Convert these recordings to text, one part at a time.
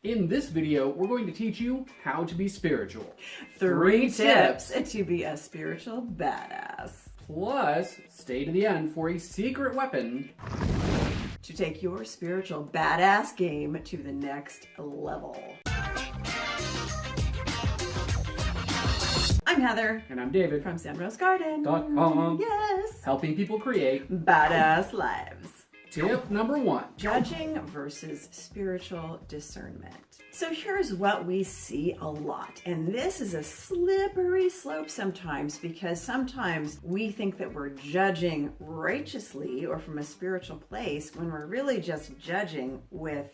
In this video, we're going to teach you how to be spiritual. 3 tips to be a spiritual badass. Plus, stay to the end for a secret weapon to take your spiritual badass game to the next level. I'm Heather. And I'm David from SandroseGarden.com. Yes. Helping people create badass lives. Tip number 1. Judging versus spiritual discernment. So here's what we see a lot. And this is a slippery slope sometimes, because sometimes we think that we're judging righteously or from a spiritual place when we're really just judging with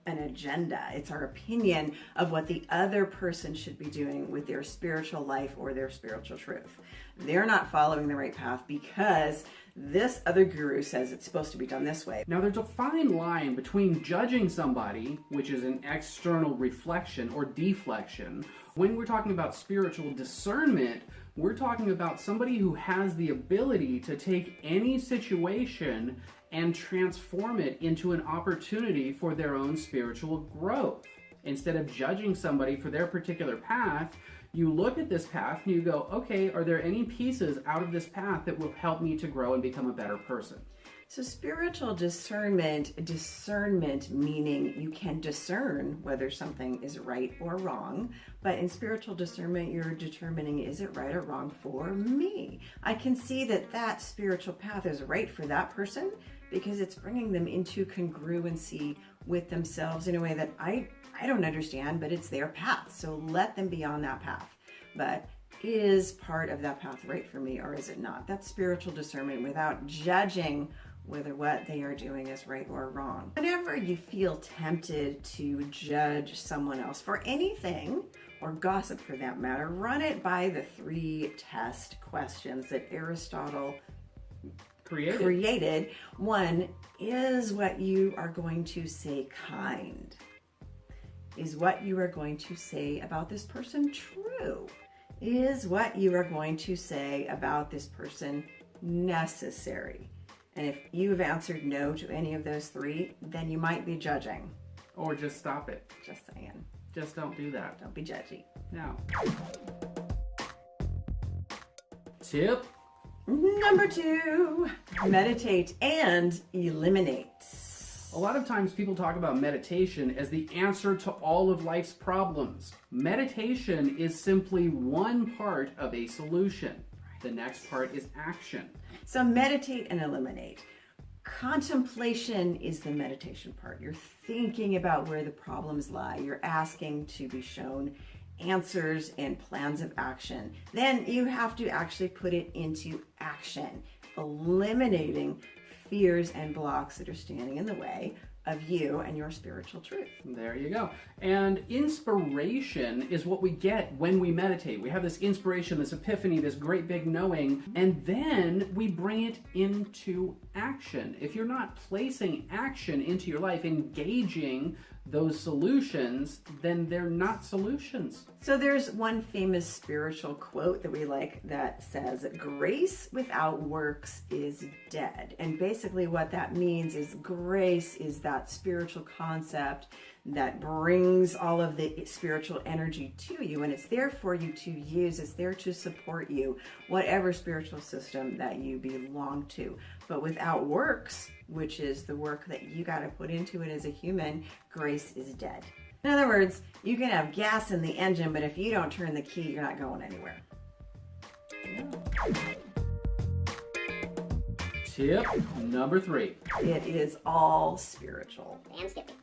an agenda. It's our opinion of what the other person should be doing with their spiritual life or their spiritual truth. They're not following the right path because this other guru says it's supposed to be done this way. Now, there's a fine line between judging somebody, which is an external reflection or deflection. When we're talking about spiritual discernment, we're talking about somebody who has the ability to take any situation and transform it into an opportunity for their own spiritual growth. Instead of judging somebody for their particular path, you look at this path and you go, okay, are there any pieces out of this path that will help me to grow and become a better person? So spiritual discernment meaning you can discern whether something is right or wrong, but in spiritual discernment, you're determining, is it right or wrong for me? I can see that that spiritual path is right for that person because it's bringing them into congruency with themselves in a way that I don't understand, but it's their path. So let them be on that path. But is part of that path right for me or is it not? That's spiritual discernment without judging whether what they are doing is right or wrong. Whenever you feel tempted to judge someone else for anything, or gossip for that matter, run it by the 3 test questions that Aristotle created. 1, is what you are going to say kind? Is what you are going to say about this person true? Is what you are going to say about this person necessary? And if you've answered no to any of those 3, then you might be judging. Or just stop it. Just saying. Just don't do that. Don't be judgy. No. Tip number 2, meditate and eliminate. A lot of times people talk about meditation as the answer to all of life's problems. Meditation is simply one part of a solution. The next part is action. So meditate and eliminate. Contemplation is the meditation part. You're thinking about where the problems lie. You're asking to be shown answers and plans of action. Then you have to actually put it into action, eliminating fears and blocks that are standing in the way of you and your spiritual truth. There you go. And inspiration is what we get when we meditate. We have this inspiration, this epiphany, this great big knowing, and then we bring it into action. If you're not placing action into your life, engaging those solutions, then they're not solutions. So there's one famous spiritual quote that we like that says, grace without works is dead. And basically what that means is grace is that spiritual concept that brings all of the spiritual energy to you, and it's there for you to use. It's there to support you, whatever spiritual system that you belong to. But without works, which is the work that you got to put into it as a human, grace is dead. In other words, you can have gas in the engine, but if you don't turn the key, you're not going anywhere. Tip number 3. It is all spiritual. I'm skipping.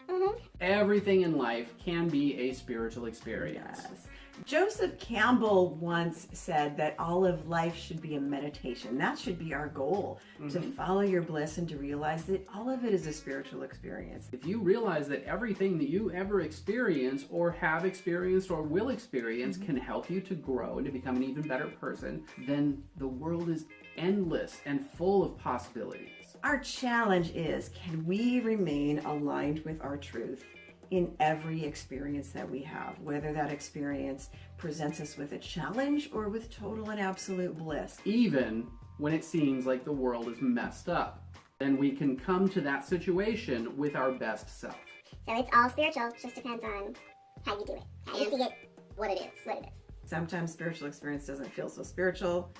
Everything in life can be a spiritual experience. Yes. Joseph Campbell once said that all of life should be a meditation. That should be our goal, to follow your bliss and to realize that all of it is a spiritual experience. If you realize that everything that you ever experience or have experienced or will experience can help you to grow and to become an even better person, then the world is endless and full of possibilities. Our challenge is, can we remain aligned with our truth in every experience that we have, whether that experience presents us with a challenge or with total and absolute bliss? Even when it seems like the world is messed up, then we can come to that situation with our best self. So it's all spiritual, it just depends on how you do it, how you see it, what it is. Sometimes spiritual experience doesn't feel so spiritual.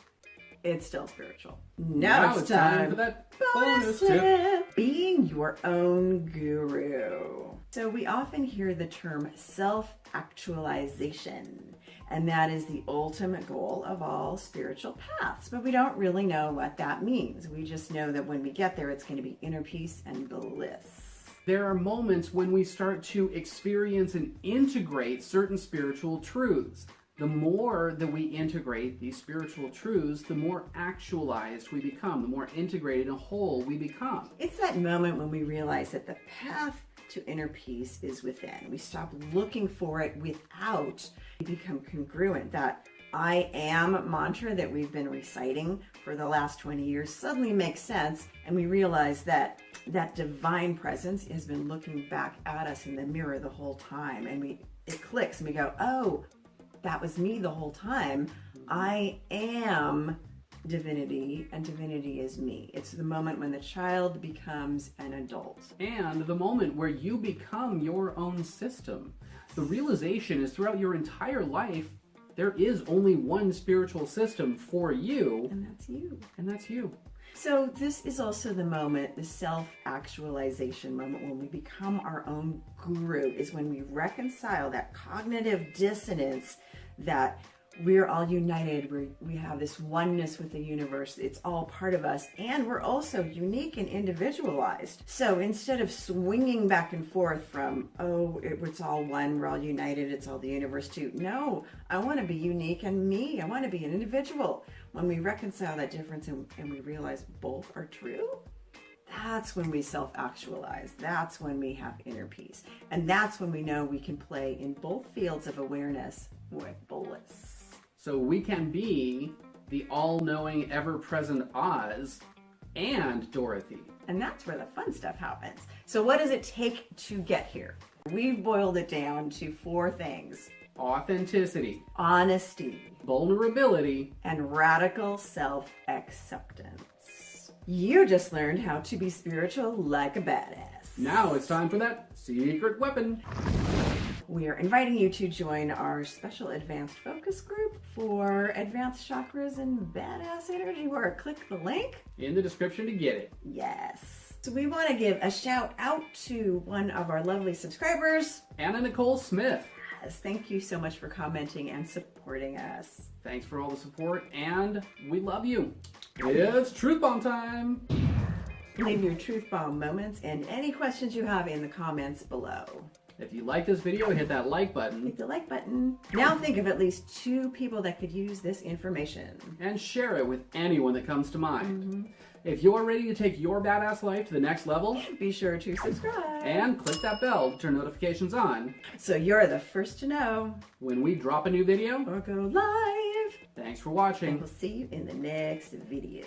It's still spiritual. Now it's time for that bonus tip. Being your own guru. So we often hear the term self-actualization, and that is the ultimate goal of all spiritual paths. But we don't really know what that means. We just know that when we get there, it's going to be inner peace and bliss. There are moments when we start to experience and integrate certain spiritual truths. The more that we integrate these spiritual truths, the more actualized we become, the more integrated and whole we become. It's that moment when we realize that the path to inner peace is within. We stop looking for it without. We become congruent. That I am mantra that we've been reciting for the last 20 years suddenly makes sense, and we realize that that divine presence has been looking back at us in the mirror the whole time, and it clicks and we go, oh, that was me the whole time. I am divinity, and divinity is me. It's the moment when the child becomes an adult. And the moment where you become your own system. The realization is throughout your entire life, there is only one spiritual system for you. And that's you. And that's you. So this is also the moment, the self-actualization moment, when we become our own guru, is when we reconcile that cognitive dissonance that we're all united, we have this oneness with the universe, it's all part of us, and we're also unique and individualized. So instead of swinging back and forth from, it's all one, we're all united, it's all the universe too. No, I want to be unique and me, I want to be an individual. When we reconcile that difference and we realize both are true, that's when we self-actualize. That's when we have inner peace. And that's when we know we can play in both fields of awareness with bliss. So we can be the all-knowing, ever-present Oz and Dorothy. And that's where the fun stuff happens. So what does it take to get here? We've boiled it down to 4 things. Authenticity, Honesty, vulnerability, and radical self-acceptance. You just learned how to be spiritual like a badass. Now it's time for that secret weapon. We are inviting you to join our special advanced focus group for advanced chakras and badass energy work. Click the link In the description to get it. Yes. So we want to give a shout out to one of our lovely subscribers, Anna Nicole Smith. Yes, thank you so much for commenting and supporting us. Thanks for all the support, and we love you. It's Truth Bomb time. Leave your truth bomb moments and any questions you have in the comments below. If you like this video, hit that like button. Hit the like button. Now think of at least 2 people that could use this information. And share it with anyone that comes to mind. If you're ready to take your badass life to the next level, Be sure to subscribe. and click that bell to turn notifications on So you're the first to know when we drop a new video. or go live. Thanks for And watching. we'll see you in the next video.